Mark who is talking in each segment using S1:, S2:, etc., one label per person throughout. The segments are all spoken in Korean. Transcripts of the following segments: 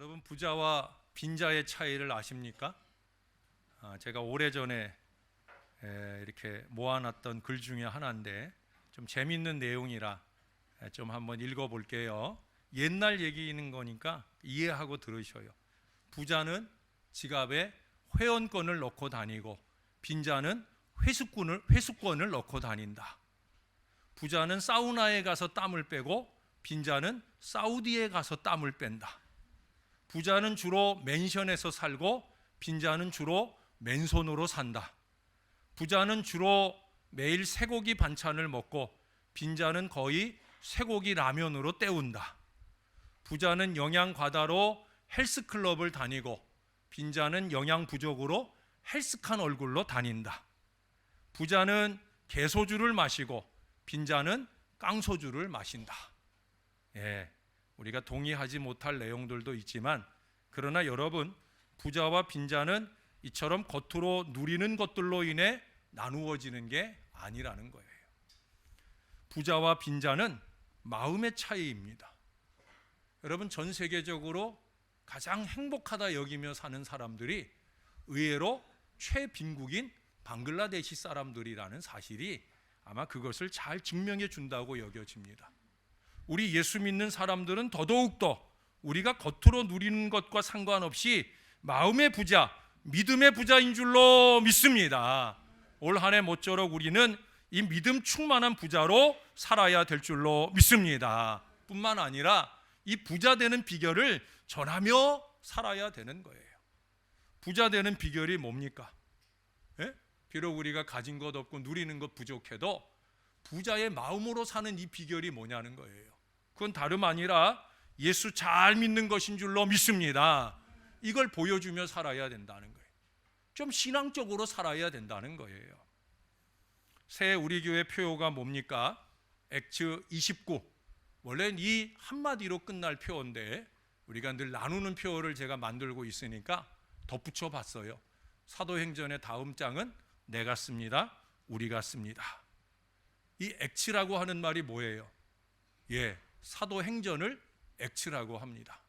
S1: 여러분, 부자와 빈자의 차이를 아십니까? 제가 오래전에 이렇게 모아놨던 글 중에 하나인데 좀 재밌는 내용이라 좀 한번 읽어볼게요. 옛날 얘기인 거니까 이해하고 들으셔요. 부자는 지갑에 회원권을 넣고 다니고 빈자는 회수권을 넣고 다닌다. 부자는 사우나에 가서 땀을 빼고 빈자는 사우디에 가서 땀을 뺀다. 부자는 주로 맨션에서 살고 빈자는 주로 맨손으로 산다. 부자는 주로 매일 쇠고기 반찬을 먹고 빈자는 거의 쇠고기 라면으로 때운다. 부자는 영양 과다로 헬스클럽을 다니고 빈자는 영양 부족으로 헬스칸 얼굴로 다닌다. 부자는 개소주를 마시고 빈자는 깡소주를 마신다. 우리가 동의하지 못할 내용들도 있지만 그러나 여러분, 부자와 빈자는 이처럼 겉으로 누리는 것들로 인해 나누어지는 게 아니라는 거예요. 부자와 빈자는 마음의 차이입니다. 여러분, 전 세계적으로 가장 행복하다 여기며 사는 사람들이 의외로 최빈국인 방글라데시 사람들이라는 사실이 아마 그것을 잘 증명해 준다고 여겨집니다. 우리 예수 믿는 사람들은 더더욱더 우리가 겉으로 누리는 것과 상관없이 마음의 부자, 믿음의 부자인 줄로 믿습니다. 올 한 해 모쪼록 우리는 이 믿음 충만한 부자로 살아야 될 줄로 믿습니다. 뿐만 아니라 이 부자 되는 비결을 전하며 살아야 되는 거예요. 부자 되는 비결이 뭡니까? 비록 우리가 가진 것 없고 누리는 것 부족해도 부자의 마음으로 사는 이 비결이 뭐냐는 거예요. 그건 다름 아니라 예수 잘 믿는 것인 줄로 믿습니다. 이걸 보여주며 살아야 된다는 거예요. 좀 신앙적으로 살아야 된다는 거예요. 새 우리 교회 표어가 뭡니까? 액츠 29. 원래는 이 한마디로 끝날 표어인데 우리가 늘 나누는 표어를 제가 만들고 있으니까 덧붙여 봤어요. 사도행전의 다음 장은 내가 씁니다. 우리가 씁니다. 이 액츠라고 하는 말이 뭐예요? 사도행전을 액츠라고 합니다.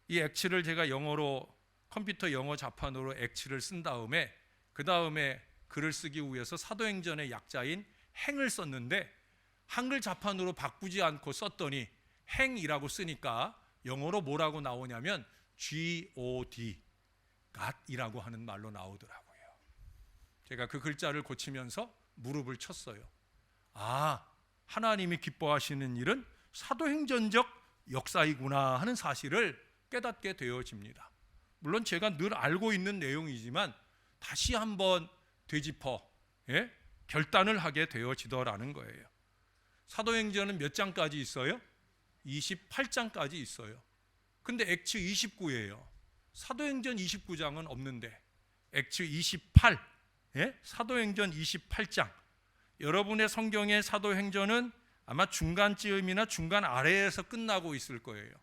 S1: 이 액츠를 제가 영어로 컴퓨터 영어 자판으로 액츠를 쓴 다음에 그 다음에 글을 쓰기 위해서 사도행전의 약자인 행을 썼는데 한글 자판으로 바꾸지 않고 썼더니 행이라고 쓰니까 영어로 뭐라고 나오냐면 God, God이라고 하는 말로 나오더라고요. 제가 그 글자를 고치면서 무릎을 쳤어요. 하나님이 기뻐하시는 일은 사도행전적 역사이구나 하는 사실을 깨닫게 되어집니다. 물론 제가 늘 알고 있는 내용이지만 다시 한번 되짚어 결단을 하게 되어지더라는 거예요. 사도행전은 몇 장까지 있어요? 28장까지 있어요. 근데 액츠 29예요. 사도행전 29장은 없는데 액츠 28, 사도행전 28장. 여러분의 성경의 사도행전은 아마 중간쯤이나 중간 아래에서 끝나고 있을 거예요.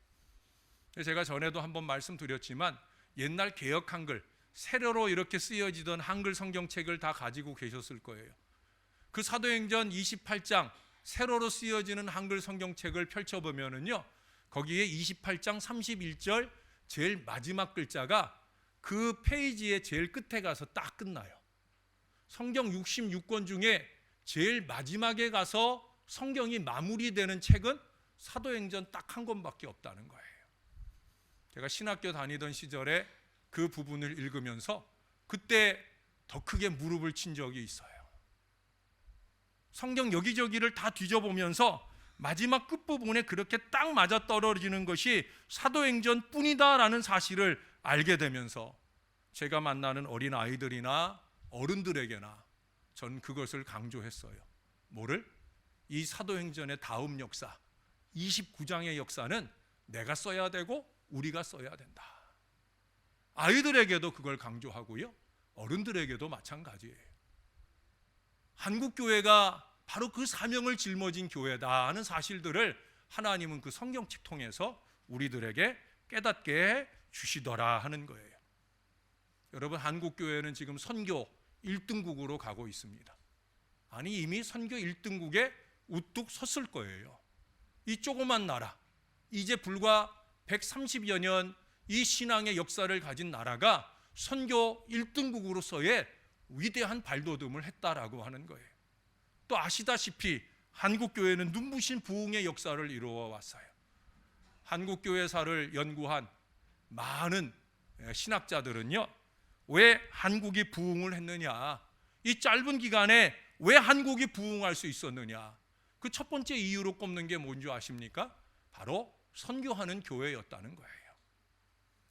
S1: 제가 전에도 한번 말씀드렸지만 옛날 개역 한글, 세로로 이렇게 쓰여지던 한글 성경책을 다 가지고 계셨을 거예요. 그 사도행전 28장 세로로 쓰여지는 한글 성경책을 펼쳐보면은요, 거기에 28장 31절 제일 마지막 글자가 그 페이지의 제일 끝에 가서 딱 끝나요. 성경 66권 중에 제일 마지막에 가서 성경이 마무리되는 책은 사도행전 딱 한 권밖에 없다는 거예요. 제가 신학교 다니던 시절에 그 부분을 읽으면서 그때 더 크게 무릎을 친 적이 있어요. 성경 여기저기를 다 뒤져보면서 마지막 끝부분에 그렇게 딱 맞아떨어지는 것이 사도행전 뿐이다라는 사실을 알게 되면서 제가 만나는 어린 아이들이나 어른들에게나 전 그것을 강조했어요. 뭐를? 이 사도행전의 다음 역사 29장의 역사는 내가 써야 되고 우리가 써야 된다. 아이들에게도 그걸 강조하고요, 어른들에게도 마찬가지예요. 한국교회가 바로 그 사명을 짊어진 교회다 하는 사실들을 하나님은 그 성경책 통해서 우리들에게 깨닫게 주시더라 하는 거예요. 여러분, 한국교회는 지금 선교 1등국으로 가고 있습니다. 아니, 이미 선교 1등국에 우뚝 섰을 거예요. 이 조그만 나라, 이제 불과 130여 년 이 신앙의 역사를 가진 나라가 선교 1등국으로서의 위대한 발돋움을 했다라고 하는 거예요. 또 아시다시피 한국교회는 눈부신 부흥의 역사를 이루어 왔어요. 한국교회사를 연구한 많은 신학자들은요, 왜 한국이 부흥을 했느냐, 이 짧은 기간에 왜 한국이 부흥할 수 있었느냐, 그 첫 번째 이유로 꼽는 게 뭔지 아십니까? 바로 선교하는 교회였다는 거예요.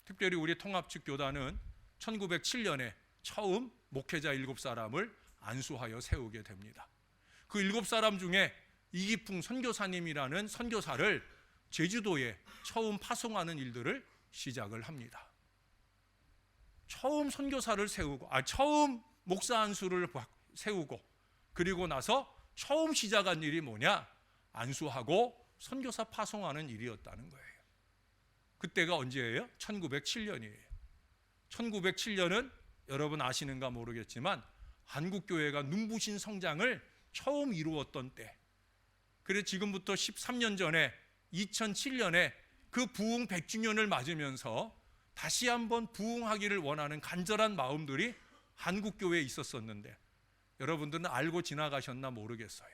S1: 특별히 우리 통합측교단은 1907년에 처음 목회자 7사람을 안수하여 세우게 됩니다. 그 7사람 중에 이기풍 선교사님이라는 선교사를 제주도에 처음 파송하는 일들을 시작을 합니다. 처음 선교사를 세우고, 처음 목사 안수를 세우고, 그리고 나서 처음 시작한 일이 뭐냐? 안수하고 선교사 파송하는 일이었다는 거예요. 그때가 언제예요? 1907년이에요. 1907년은 여러분 아시는가 모르겠지만 한국교회가 눈부신 성장을 처음 이루었던 때. 그래서 지금부터 13년 전에 2007년에 그 부흥 100주년을 맞으면서 다시 한번 부흥하기를 원하는 간절한 마음들이 한국교회에 있었었는데 여러분들은 알고 지나가셨나 모르겠어요.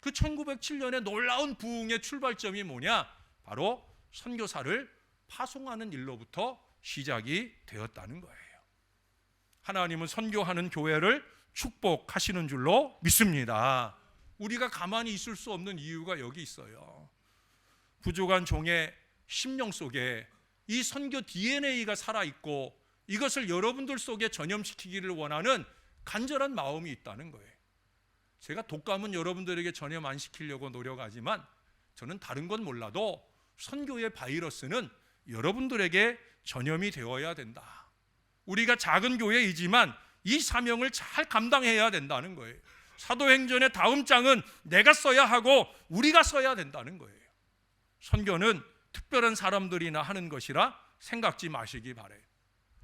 S1: 그 1907년에 놀라운 부흥의 출발점이 뭐냐? 바로 선교사를 파송하는 일로부터 시작이 되었다는 거예요. 하나님은 선교하는 교회를 축복하시는 줄로 믿습니다. 우리가 가만히 있을 수 없는 이유가 여기 있어요. 부족한 종의 심령 속에 이 선교 DNA가 살아있고 이것을 여러분들 속에 전염시키기를 원하는 간절한 마음이 있다는 거예요. 제가 독감은 여러분들에게 전염 안 시키려고 노력하지만 저는 다른 건 몰라도 선교의 바이러스는 여러분들에게 전염이 되어야 된다. 우리가 작은 교회이지만 이 사명을 잘 감당해야 된다는 거예요. 사도행전의 다음 장은 내가 써야 하고 우리가 써야 된다는 거예요. 선교는 특별한 사람들이나 하는 것이라 생각지 마시기 바라요.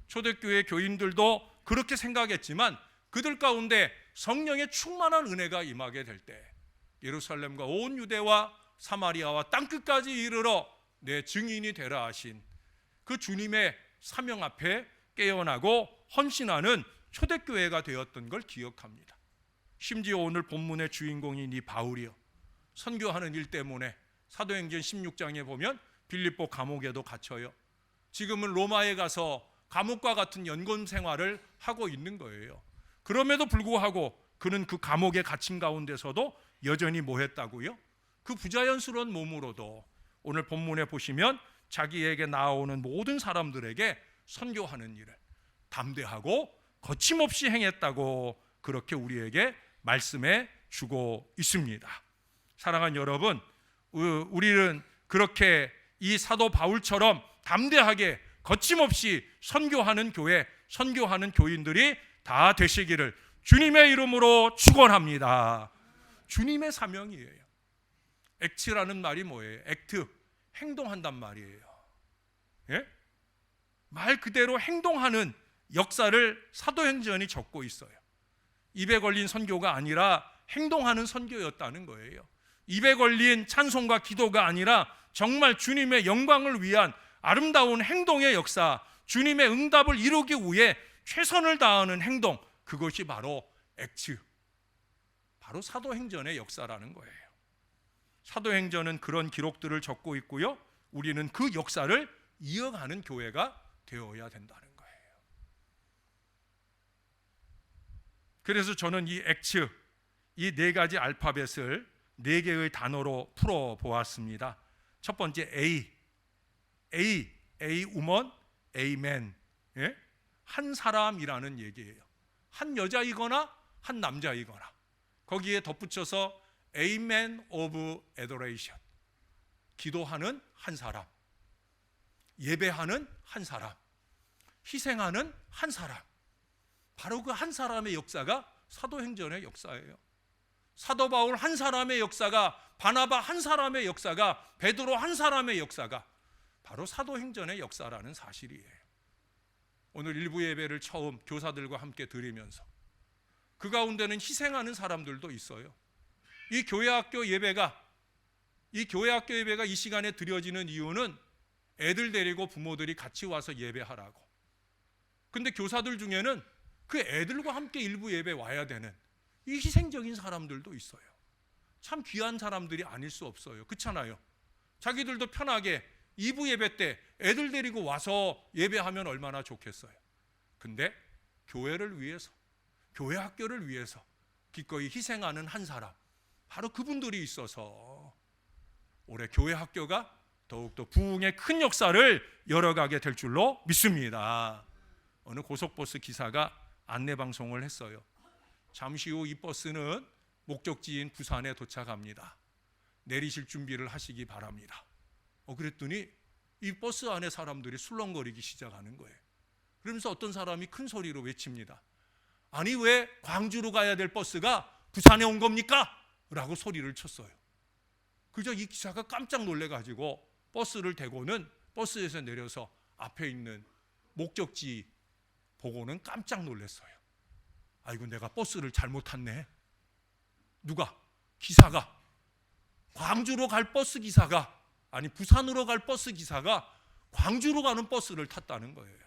S1: 초대교회 교인들도 그렇게 생각했지만 그들 가운데 성령의 충만한 은혜가 임하게 될 때 예루살렘과 온 유대와 사마리아와 땅끝까지 이르러 내 증인이 되라 하신 그 주님의 사명 앞에 깨어나고 헌신하는 초대교회가 되었던 걸 기억합니다. 심지어 오늘 본문의 주인공인 이 바울이요, 선교하는 일 때문에 사도행전 16장에 보면 빌립보 감옥에도 갇혀요. 지금은 로마에 가서 감옥과 같은 연금 생활을 하고 있는 거예요. 그럼에도 불구하고 그는 그 감옥에 갇힌 가운데서도 여전히 뭐 했다고요? 그 부자연스러운 몸으로도 오늘 본문에 보시면 자기에게 나오는 모든 사람들에게 선교하는 일을 담대하고 거침없이 행했다고 그렇게 우리에게 말씀해 주고 있습니다. 사랑하는 여러분, 우리는 그렇게 이 사도 바울처럼 담대하게 거침없이 선교하는 교회, 선교하는 교인들이 다 되시기를 주님의 이름으로 축원합니다. 주님의 사명이에요. 액트라는 말이 뭐예요? 액트, 행동한단 말이에요. 예? 말 그대로 행동하는 역사를 사도행전이 적고 있어요. 입에 걸린 선교가 아니라 행동하는 선교였다는 거예요. 입에 걸린 찬송과 기도가 아니라 정말 주님의 영광을 위한 아름다운 행동의 역사, 주님의 응답을 이루기 위해 최선을 다하는 행동, 그것이 바로 액트, 바로 사도행전의 역사라는 거예요. 사도행전은 그런 기록들을 적고 있고요, 우리는 그 역사를 이어가는 교회가 되어야 된다는 거예요. 그래서 저는 이 액트, 이 네 가지 알파벳을 네 개의 단어로 풀어 보았습니다. 첫 번째 A 우먼, A 맨, 예? 한 사람이라는 얘기예요. 한 여자이거나 한 남자이거나 거기에 덧붙여서 A man of adoration, 기도하는 한 사람, 예배하는 한 사람, 희생하는 한 사람, 바로 그 한 사람의 역사가 사도행전의 역사예요. 사도 바울 한 사람의 역사가, 바나바 한 사람의 역사가, 베드로 한 사람의 역사가 바로 사도행전의 역사라는 사실이에요. 오늘 일부 예배를 처음 교사들과 함께 드리면서 그 가운데는 희생하는 사람들도 있어요. 이 교회학교 예배가 이 시간에 드려지는 이유는 애들 데리고 부모들이 같이 와서 예배하라고. 근데 교사들 중에는 그 애들과 함께 일부 예배 와야 되는 이 희생적인 사람들도 있어요. 참 귀한 사람들이 아닐 수 없어요. 그렇잖아요. 자기들도 편하게 2부 예배 때 애들 데리고 와서 예배하면 얼마나 좋겠어요. 근데 교회를 위해서, 교회 학교를 위해서 기꺼이 희생하는 한 사람, 바로 그분들이 있어서 올해 교회 학교가 더욱더 부흥의 큰 역사를 열어가게 될 줄로 믿습니다. 어느 고속버스 기사가 안내방송을 했어요. 잠시 후 이 버스는 목적지인 부산에 도착합니다. 내리실 준비를 하시기 바랍니다. 그랬더니 이 버스 안에 사람들이 술렁거리기 시작하는 거예요. 그러면서 어떤 사람이 큰 소리로 외칩니다. 아니 왜 광주로 가야 될 버스가 부산에 온 겁니까? 라고 소리를 쳤어요. 그저 이 기사가 깜짝 놀래가지고 버스를 대고는 버스에서 내려서 앞에 있는 목적지 보고는 깜짝 놀랐어요. 아이고 내가 버스를 잘못 탔네. 누가? 기사가. 광주로 갈 버스 기사가, 아니 부산으로 갈 버스 기사가 광주로 가는 버스를 탔다는 거예요.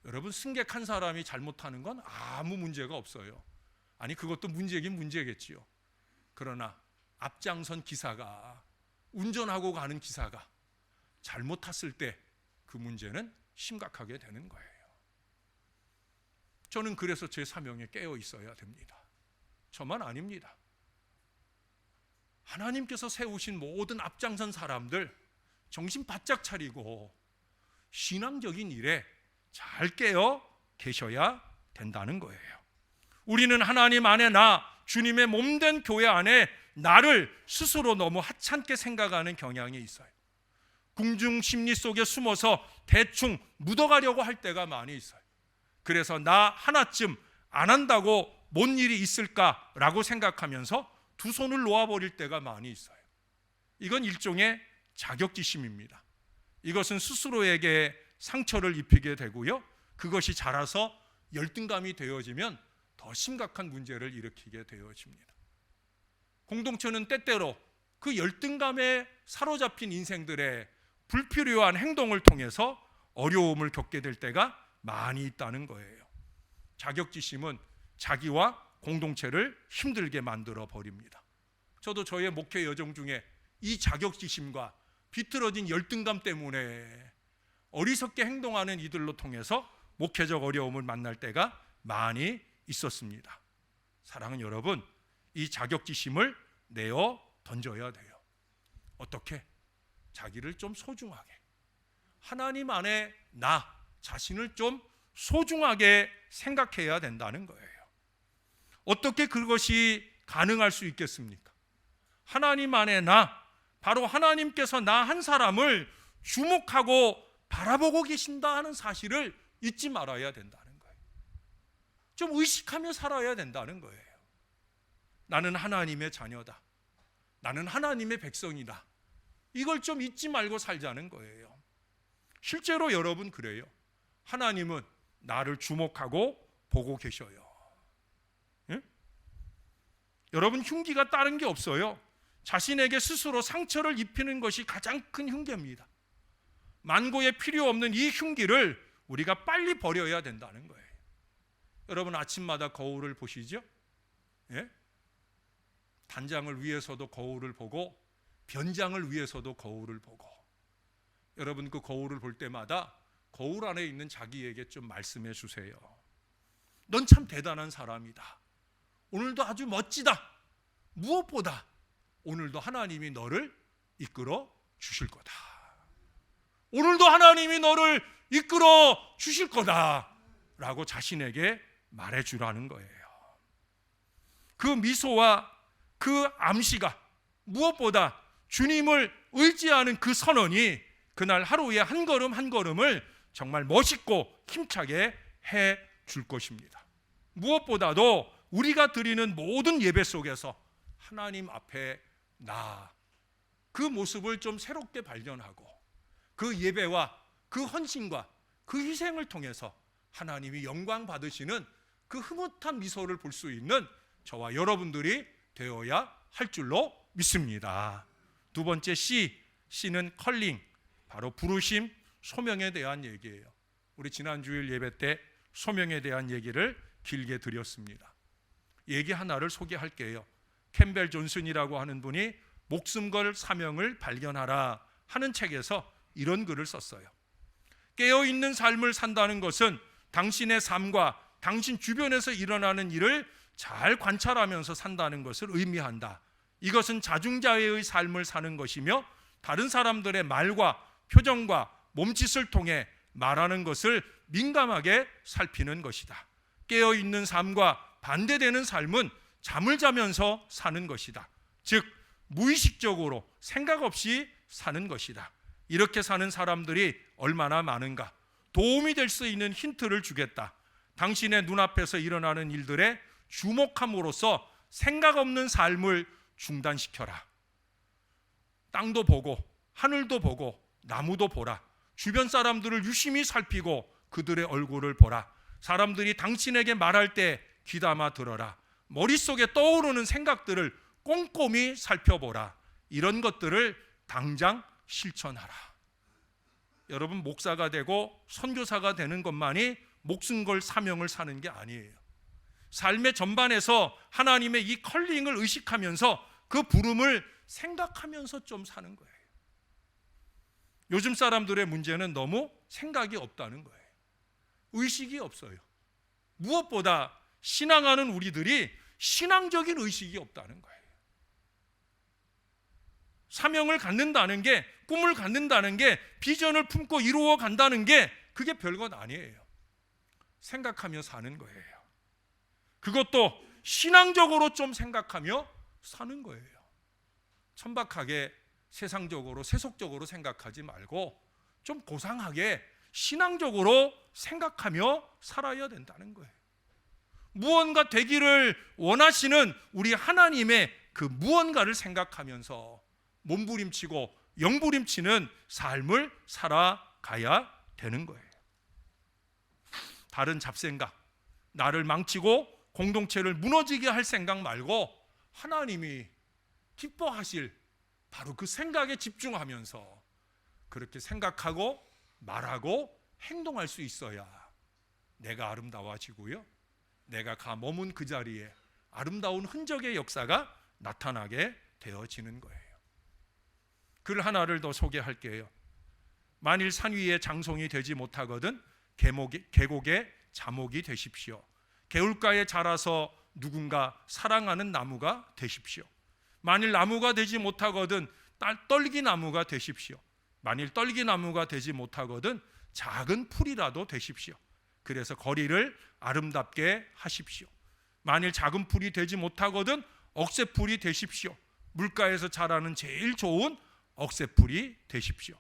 S1: 여러분, 승객 한 사람이 잘못하는 건 아무 문제가 없어요. 아니 그것도 문제긴 문제겠지요. 그러나 앞장선 기사가, 운전하고 가는 기사가 잘못 탔을 때 그 문제는 심각하게 되는 거예요. 저는 그래서 제 사명에 깨어 있어야 됩니다. 저만 아닙니다. 하나님께서 세우신 모든 앞장선 사람들 정신 바짝 차리고 신앙적인 일에 잘 깨어 계셔야 된다는 거예요. 우리는 하나님 안에 나, 주님의 몸된 교회 안에 나를 스스로 너무 하찮게 생각하는 경향이 있어요. 궁중 심리 속에 숨어서 대충 묻어가려고 할 때가 많이 있어요. 그래서 나 하나쯤 안 한다고 뭔 일이 있을까라고 생각하면서 두 손을 놓아버릴 때가 많이 있어요. 이건 일종의 자격지심입니다. 이것은 스스로에게 상처를 입히게 되고요, 그것이 자라서 열등감이 되어지면 더 심각한 문제를 일으키게 되어집니다. 공동체는 때때로 그 열등감에 사로잡힌 인생들의 불필요한 행동을 통해서 어려움을 겪게 될 때가 많이 있다는 거예요. 자격지심은 자기와 공동체를 힘들게 만들어 버립니다. 저도 저의 목회 여정 중에 이 자격지심과 비틀어진 열등감 때문에 어리석게 행동하는 이들로 통해서 목회적 어려움을 만날 때가 많이 있었습니다. 사랑하는 여러분, 이 자격지심을 내어 던져야 돼요. 어떻게? 자기를 좀 소중하게, 하나님 안에 나 자신을 좀 소중하게 생각해야 된다는 거예요. 어떻게 그것이 가능할 수 있겠습니까? 하나님 안에 나, 바로 하나님께서 나 한 사람을 주목하고 바라보고 계신다 하는 사실을 잊지 말아야 된다는 거예요. 좀 의식하며 살아야 된다는 거예요. 나는 하나님의 자녀다. 나는 하나님의 백성이다. 이걸 좀 잊지 말고 살자는 거예요. 실제로 여러분 그래요. 하나님은 나를 주목하고 보고 계셔요. 예? 여러분, 흉기가 다른 게 없어요. 자신에게 스스로 상처를 입히는 것이 가장 큰 흉기입니다. 만고에 필요 없는 이 흉기를 우리가 빨리 버려야 된다는 거예요. 여러분, 아침마다 거울을 보시죠? 예? 단장을 위해서도 거울을 보고 변장을 위해서도 거울을 보고, 여러분 그 거울을 볼 때마다 거울 안에 있는 자기에게 좀 말씀해 주세요. 넌 참 대단한 사람이다. 오늘도 아주 멋지다. 무엇보다 오늘도 하나님이 너를 이끌어 주실 거다. 오늘도 하나님이 너를 이끌어 주실 거다 라고 자신에게 말해 주라는 거예요. 그 미소와 그 암시가, 무엇보다 주님을 의지하는 그 선언이 그날 하루에 한 걸음 한 걸음을 정말 멋있고 힘차게 해 줄 것입니다. 무엇보다도 우리가 드리는 모든 예배 속에서 하나님 앞에 나, 그 모습을 좀 새롭게 발견하고 그 예배와 그 헌신과 그 희생을 통해서 하나님이 영광 받으시는 그 흐뭇한 미소를 볼 수 있는 저와 여러분들이 되어야 할 줄로 믿습니다. 두 번째 C는 컬링, 바로 부르심, 소명에 대한 얘기예요. 우리 지난 주일 예배 때 소명에 대한 얘기를 길게 드렸습니다. 얘기 하나를 소개할게요. 캠벨 존슨이라고 하는 분이 목숨 걸 사명을 발견하라 하는 책에서 이런 글을 썼어요. 깨어있는 삶을 산다는 것은 당신의 삶과 당신 주변에서 일어나는 일을 잘 관찰하면서 산다는 것을 의미한다. 이것은 자중자애의 삶을 사는 것이며 다른 사람들의 말과 표정과 몸짓을 통해 말하는 것을 민감하게 살피는 것이다. 깨어있는 삶과 반대되는 삶은 잠을 자면서 사는 것이다. 즉 무의식적으로 생각 없이 사는 것이다. 이렇게 사는 사람들이 얼마나 많은가. 도움이 될 수 있는 힌트를 주겠다. 당신의 눈앞에서 일어나는 일들에 주목함으로써 생각 없는 삶을 중단시켜라. 땅도 보고 하늘도 보고 나무도 보라. 주변 사람들을 유심히 살피고 그들의 얼굴을 보라. 사람들이 당신에게 말할 때 귀담아 들어라. 머릿속에 떠오르는 생각들을 꼼꼼히 살펴보라. 이런 것들을 당장 실천하라. 여러분, 목사가 되고 선교사가 되는 것만이 목숨 걸 사명을 사는 게 아니에요. 삶의 전반에서 하나님의 이 컬링을 의식하면서 그 부름을 생각하면서 좀 사는 거예요. 요즘 사람들의 문제는 너무 생각이 없다는 거예요. 의식이 없어요. 무엇보다 신앙하는 우리들이 신앙적인 의식이 없다는 거예요. 사명을 갖는다는 게, 꿈을 갖는다는 게, 비전을 품고 이루어 간다는 게 그게 별것 아니에요. 생각하며 사는 거예요. 그것도 신앙적으로 좀 생각하며 사는 거예요. 천박하게 세상적으로 세속적으로 생각하지 말고 좀 고상하게 신앙적으로 생각하며 살아야 된다는 거예요. 무언가 되기를 원하시는 우리 하나님의 그 무언가를 생각하면서 몸부림치고 영부림치는 삶을 살아가야 되는 거예요. 다른 잡생각, 나를 망치고 공동체를 무너지게 할 생각 말고 하나님이 기뻐하실 바로 그 생각에 집중하면서 그렇게 생각하고 말하고 행동할 수 있어야 내가 아름다워지고요, 내가 가 머문 그 자리에 아름다운 흔적의 역사가 나타나게 되어지는 거예요. 글 하나를 더 소개할게요. 만일 산 위에 장송이 되지 못하거든 계곡의 자목이 되십시오. 개울가에 자라서 누군가 사랑하는 나무가 되십시오. 만일 나무가 되지 못하거든 떨기나무가 되십시오. 만일 떨기나무가 되지 못하거든 작은 풀이라도 되십시오. 그래서 거리를 아름답게 하십시오. 만일 작은 풀이 되지 못하거든 억새풀이 되십시오. 물가에서 자라는 제일 좋은 억새풀이 되십시오.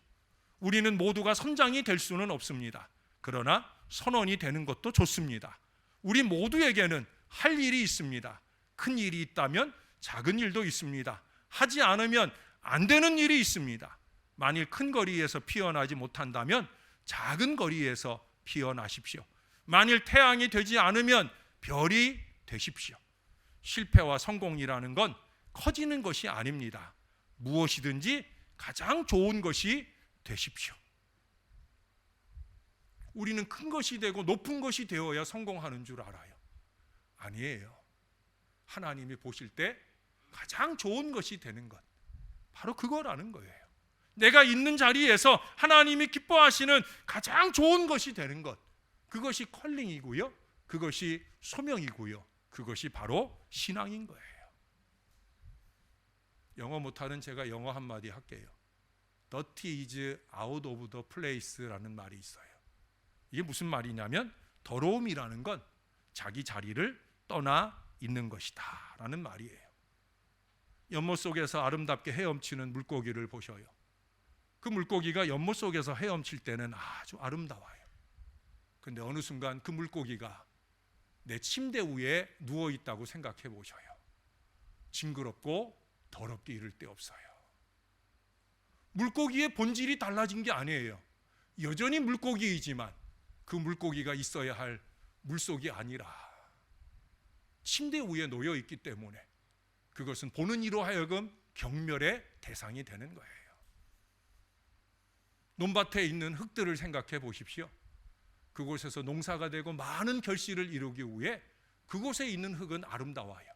S1: 우리는 모두가 선장이 될 수는 없습니다. 그러나 선원이 되는 것도 좋습니다. 우리 모두에게는 할 일이 있습니다. 큰 일이 있다면 작은 일도 있습니다. 하지 않으면 안 되는 일이 있습니다. 만일 큰 거리에서 피어나지 못한다면 작은 거리에서 피어나십시오. 만일 태양이 되지 않으면 별이 되십시오. 실패와 성공이라는 건 커지는 것이 아닙니다. 무엇이든지 가장 좋은 것이 되십시오. 우리는 큰 것이 되고 높은 것이 되어야 성공하는 줄 알아요. 아니에요. 하나님이 보실 때 가장 좋은 것이 되는 것, 바로 그거라는 거예요. 내가 있는 자리에서 하나님이 기뻐하시는 가장 좋은 것이 되는 것, 그것이 컬링이고요, 그것이 소명이고요, 그것이 바로 신앙인 거예요. 영어 못하는 제가 영어 한마디 할게요. Dirty is out of the place라는 말이 있어요. 이게 무슨 말이냐면 더러움이라는 건 자기 자리를 떠나 있는 것이다 라는 말이에요. 연못 속에서 아름답게 헤엄치는 물고기를 보셔요. 그 물고기가 연못 속에서 헤엄칠 때는 아주 아름다워요. 근데 어느 순간 그 물고기가 내 침대 위에 누워 있다고 생각해 보셔요. 징그럽고 더럽게 이를 데 없어요. 물고기의 본질이 달라진 게 아니에요. 여전히 물고기이지만 그 물고기가 있어야 할 물속이 아니라 침대 위에 놓여 있기 때문에 그것은 보는 이로 하여금 경멸의 대상이 되는 거예요. 논밭에 있는 흙들을 생각해 보십시오. 그곳에서 농사가 되고 많은 결실을 이루기 위해 그곳에 있는 흙은 아름다워요.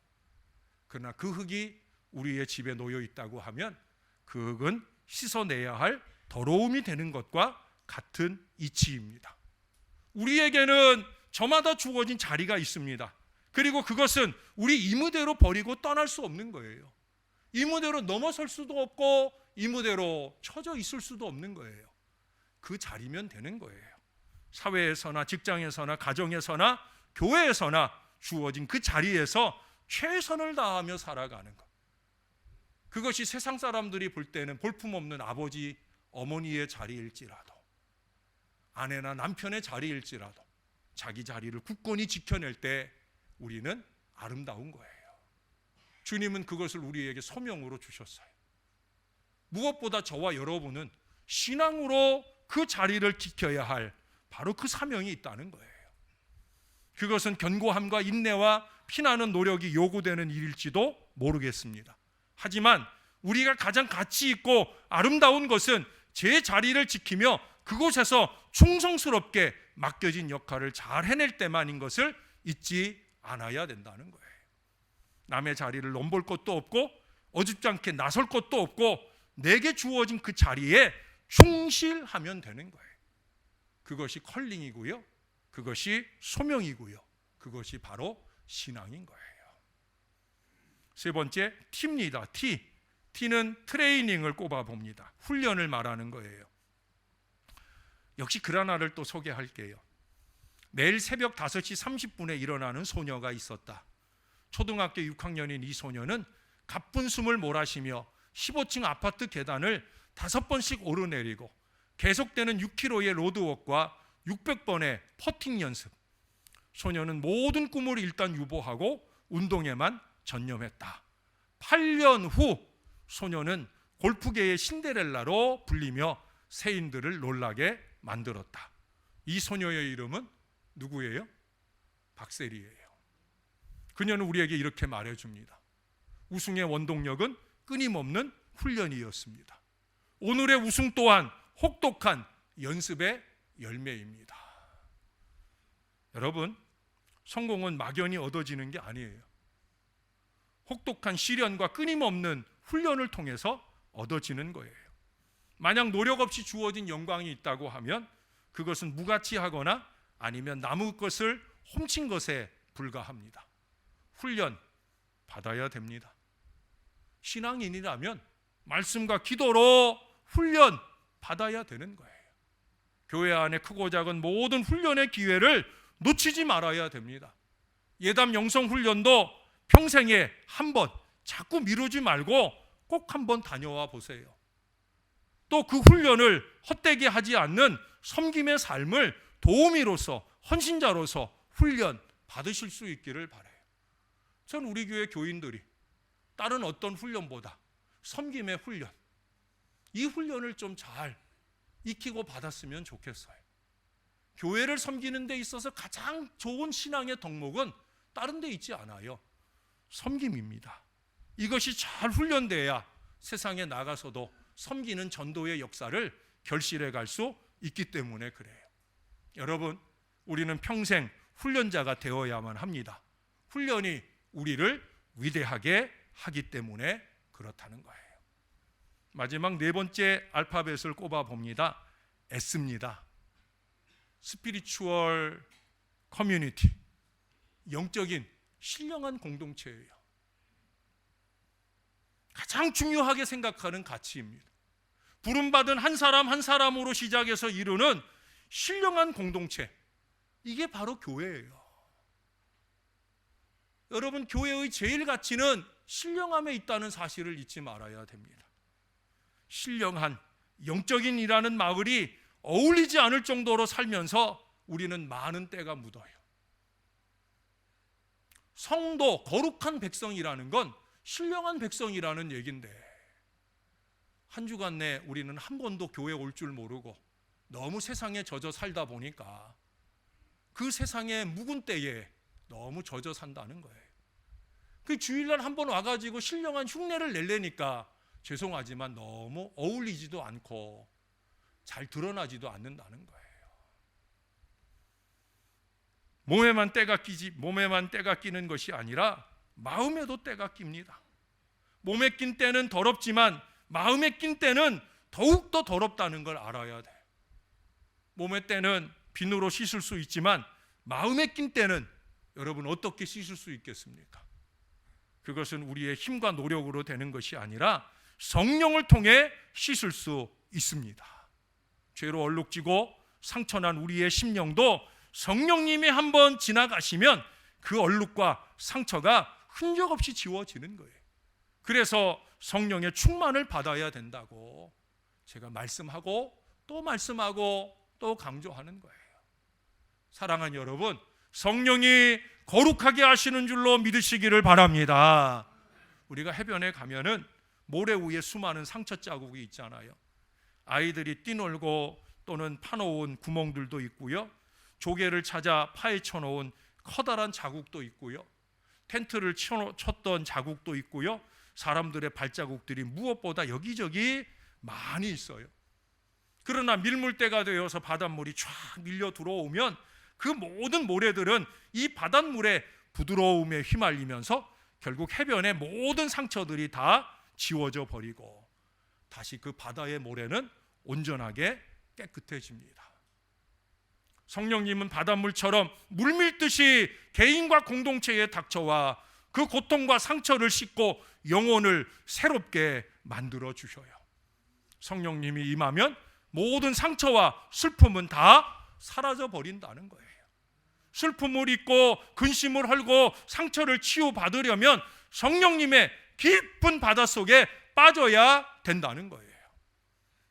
S1: 그러나 그 흙이 우리의 집에 놓여 있다고 하면 그 흙은 씻어내야 할 더러움이 되는 것과 같은 이치입니다. 우리에게는 저마다 주어진 자리가 있습니다. 그리고 그것은 우리 임의대로 버리고 떠날 수 없는 거예요. 임의대로 넘어설 수도 없고 임의대로 처져 있을 수도 없는 거예요. 그 자리면 되는 거예요. 사회에서나 직장에서나 가정에서나 교회에서나 주어진 그 자리에서 최선을 다하며 살아가는 것. 그것이 세상 사람들이 볼 때는 볼품없는 아버지, 어머니의 자리일지라도, 아내나 남편의 자리일지라도 자기 자리를 굳건히 지켜낼 때 우리는 아름다운 거예요. 주님은 그것을 우리에게 소명으로 주셨어요. 무엇보다 저와 여러분은 신앙으로 그 자리를 지켜야 할 바로 그 사명이 있다는 거예요. 그것은 견고함과 인내와 피나는 노력이 요구되는 일일지도 모르겠습니다. 하지만 우리가 가장 가치 있고 아름다운 것은 제 자리를 지키며 그곳에서 충성스럽게 맡겨진 역할을 잘 해낼 때만인 것을 잊지 않아야 된다는 거예요. 남의 자리를 넘볼 것도 없고 어줍지 않게 나설 것도 없고 내게 주어진 그 자리에 충실하면 되는 거예요. 그것이 컬링이고요. 그것이 소명이고요. 그것이 바로 신앙인 거예요. 세 번째, T입니다. T는 트레이닝을 꼽아봅니다. 훈련을 말하는 거예요. 역시 그 하나를 또 소개할게요. 매일 새벽 5시 30분에 일어나는 소녀가 있었다. 초등학교 6학년인 이 소녀는 가쁜 숨을 몰아쉬며 15층 아파트 계단을 5번씩 오르내리고 계속되는 6km의 로드워크와 600번의 퍼팅 연습. 소녀는 모든 꿈을 일단 유보하고 운동에만 전념했다. 8년 후 소녀는 골프계의 신데렐라로 불리며 세인들을 놀라게 만들었다. 이 소녀의 이름은 누구예요? 박세리예요. 그녀는 우리에게 이렇게 말해줍니다. 우승의 원동력은 끊임없는 훈련이었습니다. 오늘의 우승 또한 혹독한 연습의 열매입니다. 여러분, 성공은 막연히 얻어지는 게 아니에요. 혹독한 시련과 끊임없는 훈련을 통해서 얻어지는 거예요. 만약 노력 없이 주어진 영광이 있다고 하면 그것은 무가치하거나 아니면 남의 것을 훔친 것에 불과합니다. 훈련 받아야 됩니다. 신앙인이라면 말씀과 기도로 훈련 받아야 되는 거예요. 교회 안에 크고 작은 모든 훈련의 기회를 놓치지 말아야 됩니다. 예담 영성 훈련도 평생에 한 번 자꾸 미루지 말고 꼭 한번 다녀와 보세요. 또 그 훈련을 헛되게 하지 않는 섬김의 삶을 도우미로서 헌신자로서 훈련 받으실 수 있기를 바라요. 전 우리 교회 교인들이 다른 어떤 훈련보다 섬김의 훈련, 이 훈련을 좀 잘 익히고 받았으면 좋겠어요. 교회를 섬기는 데 있어서 가장 좋은 신앙의 덕목은 다른 데 있지 않아요. 섬김입니다. 이것이 잘 훈련돼야 세상에 나가서도 섬기는 전도의 역사를 결실해 갈 수 있기 때문에 그래요. 여러분, 우리는 평생 훈련자가 되어야만 합니다. 훈련이 우리를 위대하게 하기 때문에 그렇다는 거예요. 마지막 네 번째 알파벳을 꼽아봅니다. S입니다. 스피리추얼 커뮤니티, 영적인 신령한 공동체예요. 가장 중요하게 생각하는 가치입니다. 부름받은 한 사람 한 사람으로 시작해서 이루는 신령한 공동체, 이게 바로 교회예요. 여러분, 교회의 제일 가치는 신령함에 있다는 사실을 잊지 말아야 됩니다. 신령한 영적인 이라는 마을이 어울리지 않을 정도로 살면서 우리는 많은 때가 묻어요. 성도, 거룩한 백성이라는 건 신령한 백성이라는 얘긴데, 한 주간 내 우리는 한 번도 교회 올 줄 모르고 너무 세상에 젖어 살다 보니까 그 세상의 묵은 때에 너무 젖어 산다는 거예요. 그 주일날 한 번 와가지고 신령한 흉내를 내려니까 죄송하지만 너무 어울리지도 않고 잘 드러나지도 않는다는 거예요. 몸에만 때가 끼는 것이 아니라 마음에도 때가 낍니다. 몸에 낀 때는 더럽지만 마음에 낀 때는 더욱더 더럽다는 걸 알아야 돼요. 몸의 때는 비누로 씻을 수 있지만 마음에 낀 때는 여러분 어떻게 씻을 수 있겠습니까? 그것은 우리의 힘과 노력으로 되는 것이 아니라 성령을 통해 씻을 수 있습니다. 죄로 얼룩지고 상처난 우리의 심령도 성령님이 한번 지나가시면 그 얼룩과 상처가 흔적 없이 지워지는 거예요. 그래서 성령의 충만을 받아야 된다고 제가 말씀하고 또 말씀하고 또 강조하는 거예요. 사랑하는 여러분, 성령이 거룩하게 하시는 줄로 믿으시기를 바랍니다. 우리가 해변에 가면은 모래 위에 수많은 상처 자국이 있잖아요. 아이들이 뛰놀고 또는 파놓은 구멍들도 있고요. 조개를 찾아 파헤쳐 놓은 커다란 자국도 있고요. 텐트를 쳤던 자국도 있고요. 사람들의 발자국들이 무엇보다 여기저기 많이 있어요. 그러나 밀물때가 되어서 바닷물이 쫙 밀려 들어오면 그 모든 모래들은 이 바닷물의 부드러움에 휘말리면서 결국 해변의 모든 상처들이 다 지워져 버리고 다시 그 바다의 모래는 온전하게 깨끗해집니다. 성령님은 바닷물처럼 물밀듯이 개인과 공동체에 닥쳐와 그 고통과 상처를 씻고 영혼을 새롭게 만들어 주셔요. 성령님이 임하면 모든 상처와 슬픔은 다 사라져 버린다는 거예요. 슬픔을 잊고 근심을 헐고 상처를 치유받으려면 성령님의 깊은 바닷속에 빠져야 된다는 거예요.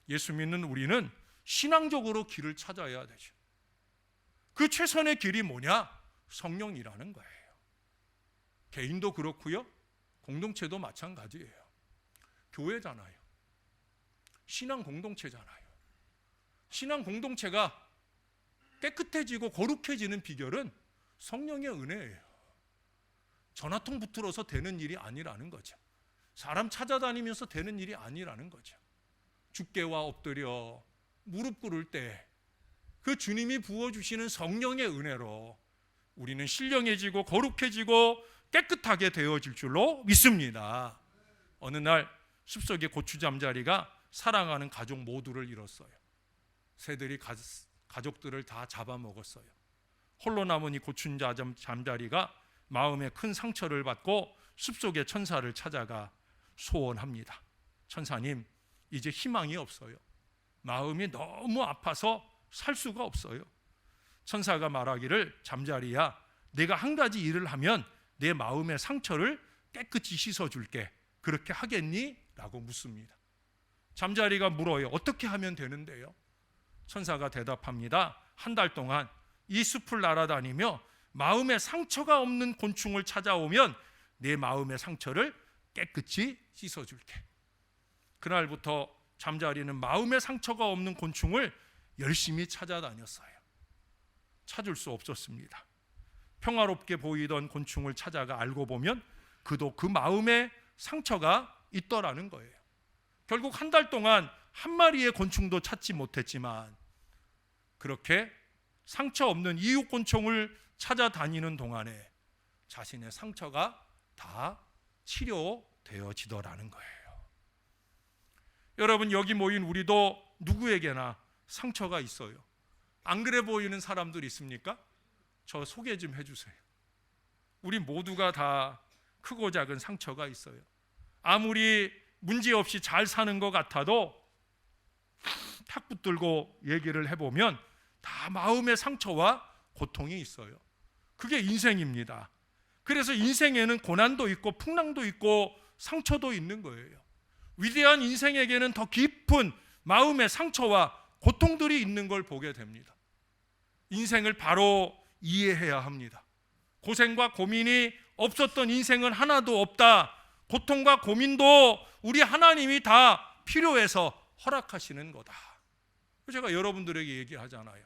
S1: 예수 믿는 우리는 신앙적으로 길을 찾아야 되죠. 그 최선의 길이 뭐냐? 성령이라는 거예요. 개인도 그렇고요. 공동체도 마찬가지예요. 교회잖아요. 신앙 공동체잖아요. 신앙 공동체가 깨끗해지고 거룩해지는 비결은 성령의 은혜예요. 전화통 붙들어서 되는 일이 아니라는 거죠. 사람 찾아다니면서 되는 일이 아니라는 거죠. 주께와 엎드려 무릎 꿇을 때 그 주님이 부어주시는 성령의 은혜로 우리는 신령해지고 거룩해지고 깨끗하게 되어질 줄로 믿습니다. 어느 날 숲속의 고추 잠자리가 사랑하는 가족 모두를 잃었어요. 새들이 가족들을 다 잡아먹었어요. 홀로 남은 이 고추 잠자리가 마음에 큰 상처를 받고 숲속의 천사를 찾아가 소원합니다. 천사님, 이제 희망이 없어요. 마음이 너무 아파서 살 수가 없어요. 천사가 말하기를, 잠자리야, 내가 한 가지 일을 하면 내 마음의 상처를 깨끗이 씻어줄게. 그렇게 하겠니? 라고 묻습니다. 잠자리가 물어요. 어떻게 하면 되는데요? 천사가 대답합니다. 한 달 동안 이 숲을 날아다니며 마음에 상처가 없는 곤충을 찾아오면 내 마음의 상처를 깨끗이 씻어줄게. 그날부터 잠자리는 마음의 상처가 없는 곤충을 열심히 찾아다녔어요. 찾을 수 없었습니다. 평화롭게 보이던 곤충을 찾아가 알고 보면 그도 그 마음에 상처가 있더라는 거예요. 결국 한 달 동안 한 마리의 곤충도 찾지 못했지만 그렇게 상처 없는 이웃 곤충을 찾아다니는 동안에 자신의 상처가 다 치료되어지더라는 거예요. 여러분, 여기 모인 우리도 누구에게나 상처가 있어요. 안 그래 보이는 사람들 있습니까? 저 소개 좀 해주세요. 우리 모두가 다 크고 작은 상처가 있어요. 아무리 문제없이 잘 사는 것 같아도 탁 붙들고 얘기를 해보면 다 마음의 상처와 고통이 있어요. 그게 인생입니다. 그래서 인생에는 고난도 있고 풍랑도 있고 상처도 있는 거예요. 위대한 인생에게는 더 깊은 마음의 상처와 고통들이 있는 걸 보게 됩니다. 인생을 바로 이해해야 합니다. 고생과 고민이 없었던 인생은 하나도 없다. 고통과 고민도 우리 하나님이 다 필요해서 허락하시는 거다. 제가 여러분들에게 얘기하잖아요.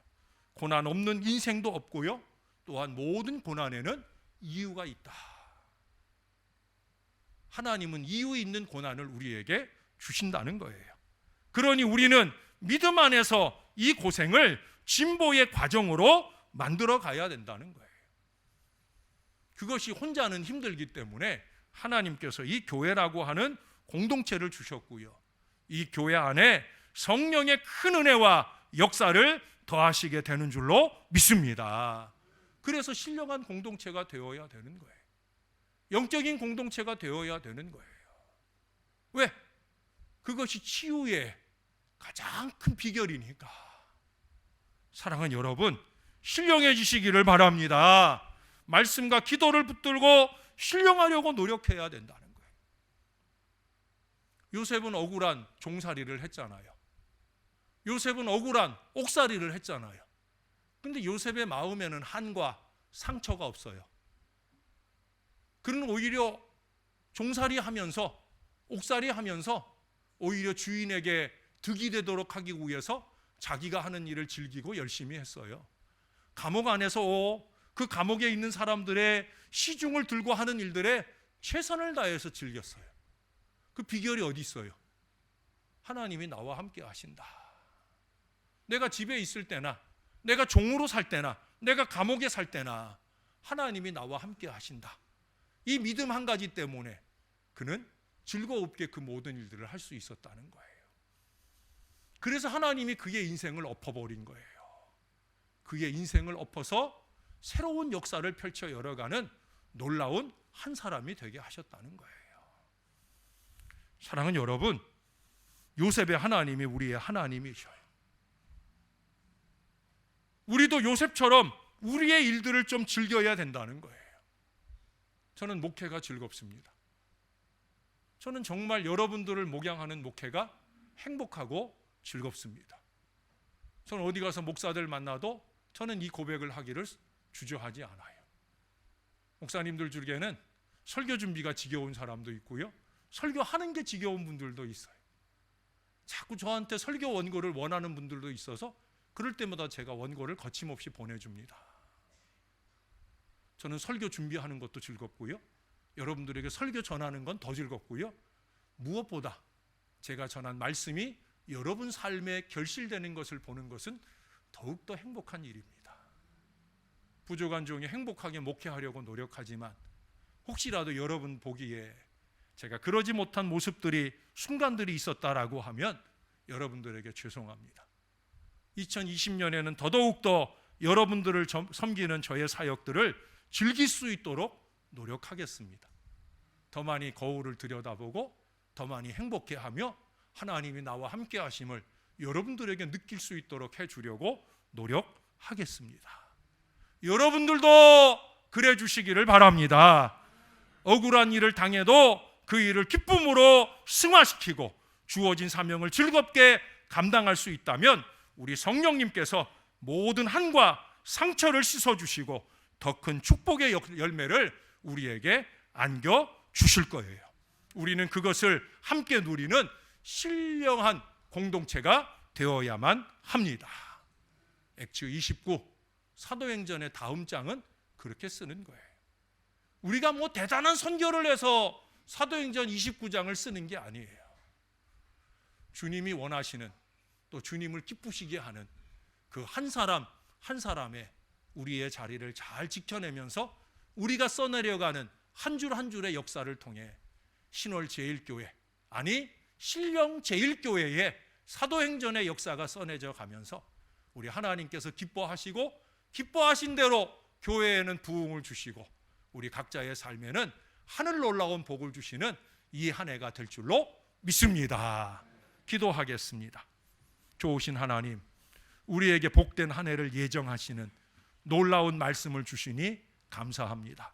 S1: 고난 없는 인생도 없고요. 또한 모든 고난에는 이유가 있다. 하나님은 이유 있는 고난을 우리에게 주신다는 거예요. 그러니 우리는 믿음 안에서 이 고생을 진보의 과정으로 만들어 가야 된다는 거예요. 그것이 혼자는 힘들기 때문에 하나님께서 이 교회라고 하는 공동체를 주셨고요, 이 교회 안에 성령의 큰 은혜와 역사를 더하시게 되는 줄로 믿습니다. 그래서 신령한 공동체가 되어야 되는 거예요. 영적인 공동체가 되어야 되는 거예요. 왜? 그것이 치유의 가장 큰 비결이니까. 사랑하는 여러분, 신령해지시기를 바랍니다. 말씀과 기도를 붙들고 신령하려고 노력해야 된다는 거예요. 요셉은 억울한 종살이를 했잖아요. 요셉은 억울한 옥살이를 했잖아요. 근데 요셉의 마음에는 한과 상처가 없어요. 그는 오히려 종살이 하면서, 옥살이 하면서 오히려 주인에게 득이 되도록 하기 위해서 자기가 하는 일을 즐기고 열심히 했어요. 감옥 안에서 그 감옥에 있는 사람들의 시중을 들고 하는 일들에 최선을 다해서 즐겼어요. 그 비결이 어디 있어요? 하나님이 나와 함께 하신다. 내가 집에 있을 때나, 내가 종으로 살 때나, 내가 감옥에 살 때나 하나님이 나와 함께 하신다. 이 믿음 한 가지 때문에 그는 즐겁게 그 모든 일들을 할 수 있었다는 거예요. 그래서 하나님이 그의 인생을 엎어버린 거예요. 그의 인생을 엎어서 새로운 역사를 펼쳐 열어가는 놀라운 한 사람이 되게 하셨다는 거예요. 사랑하는 여러분, 요셉의 하나님이 우리의 하나님이셔요. 우리도 요셉처럼 우리의 일들을 좀 즐겨야 된다는 거예요. 저는 목회가 즐겁습니다. 저는 정말 여러분들을 목양하는 목회가 행복하고 즐겁습니다. 저는 어디 가서 목사들 만나도 저는 이 고백을 하기를 주저하지 않아요. 목사님들 중에는 설교 준비가 지겨운 사람도 있고요, 설교하는 게 지겨운 분들도 있어요. 자꾸 저한테 설교 원고를 원하는 분들도 있어서 그럴 때마다 제가 원고를 거침없이 보내줍니다. 저는 설교 준비하는 것도 즐겁고요, 여러분들에게 설교 전하는 건 더 즐겁고요, 무엇보다 제가 전한 말씀이 여러분 삶에 결실되는 것을 보는 것은 더욱더 행복한 일입니다. 부족한 종이 행복하게 목회하려고 노력하지만 혹시라도 여러분 보기에 제가 그러지 못한 모습들이, 순간들이 있었다라고 하면 여러분들에게 죄송합니다. 2020년에는 더더욱더 여러분들을 섬기는 저의 사역들을 즐길 수 있도록 노력하겠습니다. 더 많이 거울을 들여다보고 더 많이 행복해하며 하나님이 나와 함께 하심을 여러분들에게 느낄 수 있도록 해주려고 노력하겠습니다. 여러분들도 그래 주시기를 바랍니다. 억울한 일을 당해도 그 일을 기쁨으로 승화시키고 주어진 사명을 즐겁게 감당할 수 있다면 우리 성령님께서 모든 한과 상처를 씻어주시고 더 큰 축복의 열매를 우리에게 안겨주실 거예요. 우리는 그것을 함께 누리는 신령한 공동체가 되어야만 합니다. 액츠 29 사도행전의 다음 장은 그렇게 쓰는 거예요. 우리가 뭐 대단한 선교를 해서 사도행전 29장을 쓰는 게 아니에요. 주님이 원하시는, 또 주님을 기쁘시게 하는 그 한 사람 한 사람의 우리의 자리를 잘 지켜내면서 우리가 써내려가는 한 줄 한 줄의 역사를 통해 신월 제1교회, 아니 신령 제1교회의 사도행전의 역사가 써내져 가면서 우리 하나님께서 기뻐하시고 기뻐하신 대로 교회에는 부흥을 주시고 우리 각자의 삶에는 하늘로 올라온 복을 주시는 이 한 해가 될 줄로 믿습니다. 기도하겠습니다. 좋으신 하나님, 우리에게 복된 한 해를 예정하시는 놀라운 말씀을 주시니 감사합니다.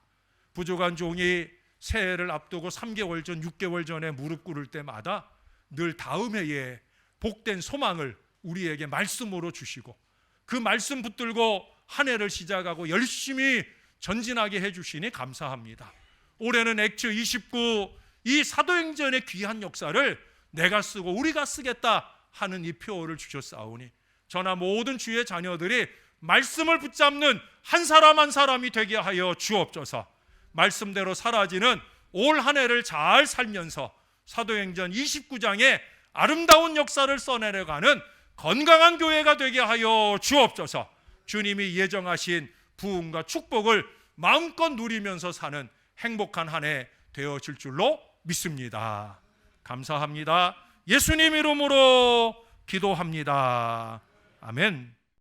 S1: 부족한 종이 새해를 앞두고 3개월 전, 6개월 전에 무릎 꿇을 때마다 늘 다음 해에 복된 소망을 우리에게 말씀으로 주시고 그 말씀 붙들고 한 해를 시작하고 열심히 전진하게 해주시니 감사합니다. 올해는 액츠 29 이 사도행전의 귀한 역사를 내가 쓰고 우리가 쓰겠다 하는 이 표어를 주셨사오니 저나 모든 주의 자녀들이 말씀을 붙잡는 한 사람 한 사람이 되게 하여 주옵소서. 말씀대로 사라지는 올 한 해를 잘 살면서 사도행전 29장의 아름다운 역사를 써내려가는 건강한 교회가 되게 하여 주옵소서. 주님이 예정하신 부흥과 축복을 마음껏 누리면서 사는 행복한 한 해 되어질 줄로 믿습니다. 감사합니다. 예수님 이름으로 기도합니다. 아멘.